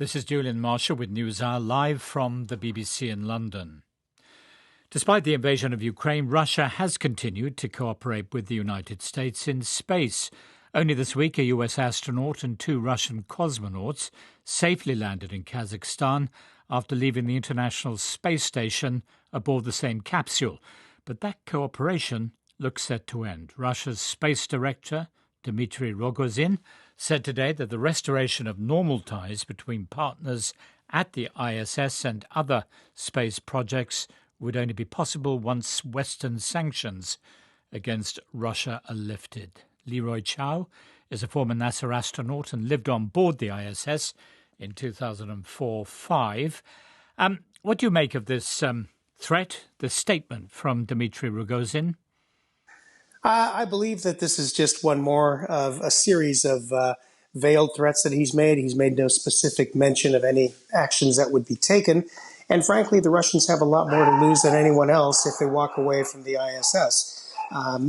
This is Julian Marshall with NewsHour live from the BBC in London. Despite the invasion of Ukraine, Russia has continued to cooperate with the United States in space. Only this week, a US astronaut and 2 Russian cosmonauts safely landed in Kazakhstan after leaving the International Space Station aboard the same capsule. But that cooperation looks set to end. Russia's space director, Dmitry Rogozin, said today that the restoration of normal ties between partners at the ISS and other space projects would only be possible once Western sanctions against Russia are lifted. Leroy Chow is a former NASA astronaut and lived on board the ISS in 2004-05. What do you make of this threat, the statement from Dmitry Rogozin? I believe that this is just one more of a series of veiled threats that he's made. He's made no specific mention of any actions that would be taken. And frankly, the Russians have a lot more to lose than anyone else if they walk away from the ISS.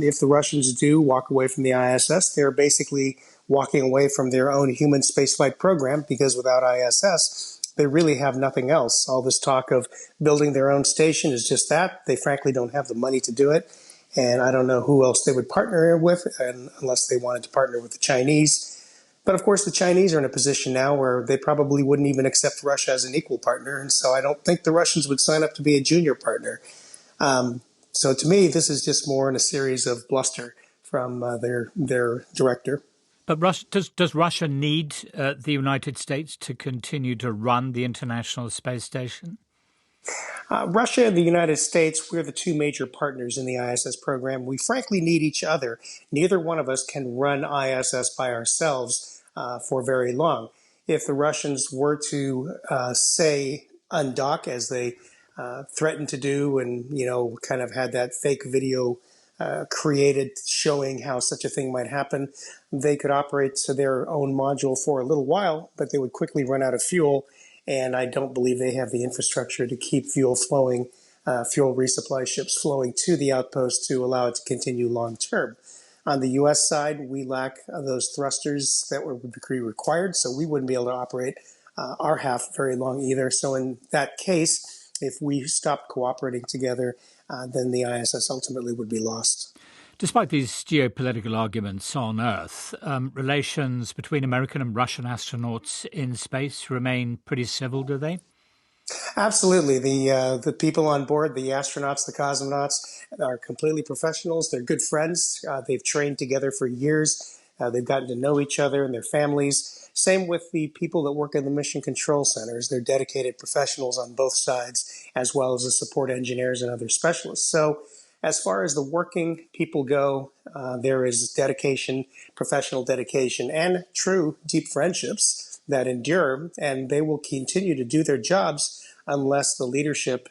If the Russians do walk away from the ISS, they're basically walking away from their own human spaceflight program, because without ISS, they really have nothing else. All this talk of building their own station is just that. They frankly don't have the money to do it. And I don't know who else they would partner with, unless they wanted to partner with the Chinese. But of course, the Chinese are in a position now where they probably wouldn't even accept Russia as an equal partner. And so I don't think the Russians would sign up to be a junior partner. So to me, this is just more in a series of bluster from their director. But does Russia need the United States to continue to run the International Space Station? Russia and the United States, we're the 2 major partners in the ISS program. We frankly need each other. Neither one of us can run ISS by ourselves for very long. If the Russians were to, say, undock, as they threatened to do, and, kind of had that fake video created showing how such a thing might happen, they could operate to their own module for a little while, but they would quickly run out of fuel. And I don't believe they have the infrastructure to keep fuel flowing, fuel resupply ships flowing to the outpost to allow it to continue long term. On the U.S. side, we lack those thrusters that would be required, so we wouldn't be able to operate our half very long either. So in that case, if we stopped cooperating together, then the ISS ultimately would be lost. Despite these geopolitical arguments on Earth, relations between American and Russian astronauts in space remain pretty civil, do they? Absolutely. The people on board, the astronauts, the cosmonauts, are completely professionals. They're good friends. They've trained together for years. They've gotten to know each other and their families. Same with the people that work in the mission control centers. They're dedicated professionals on both sides, as well as the support engineers and other specialists. So as far as the working people go, there is dedication, professional dedication, and true deep friendships that endure, and they will continue to do their jobs unless the leadership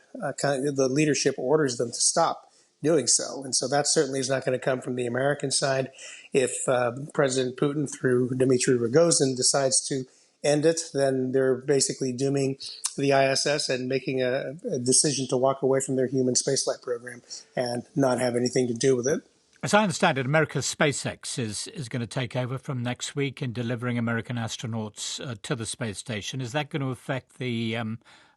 orders them to stop doing so. And so that certainly is not going to come from the American side. If President Putin, through Dmitry Rogozin, decides to end it, then they're basically dooming the ISS and making a decision to walk away from their human spaceflight program and not have anything to do with it. As I understand it, America's SpaceX is going to take over from next week in delivering American astronauts to the space station. Is that going to affect the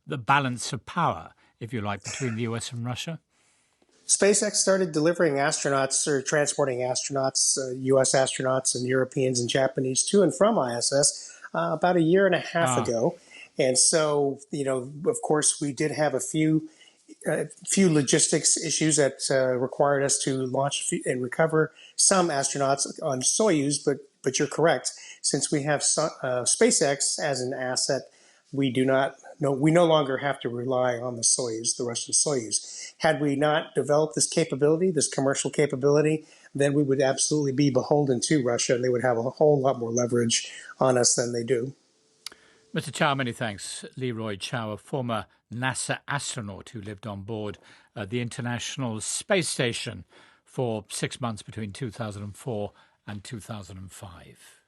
balance of power, if you like, between the US and Russia? SpaceX started delivering astronauts, or transporting astronauts, US astronauts and Europeans and Japanese, to and from ISS about a year and a half ago. And so, of course, we did have a few logistics issues that required us to launch and recover some astronauts on Soyuz. But you're correct. Since we have SpaceX as an asset, we no longer have to rely on the Soyuz, the Russian Soyuz. Had we not developed this capability, this commercial capability, then we would absolutely be beholden to Russia, and they would have a whole lot more leverage on us than they do. Mr. Chow, many thanks. Leroy Chow, a former NASA astronaut who lived on board the International Space Station for 6 months between 2004 and 2005.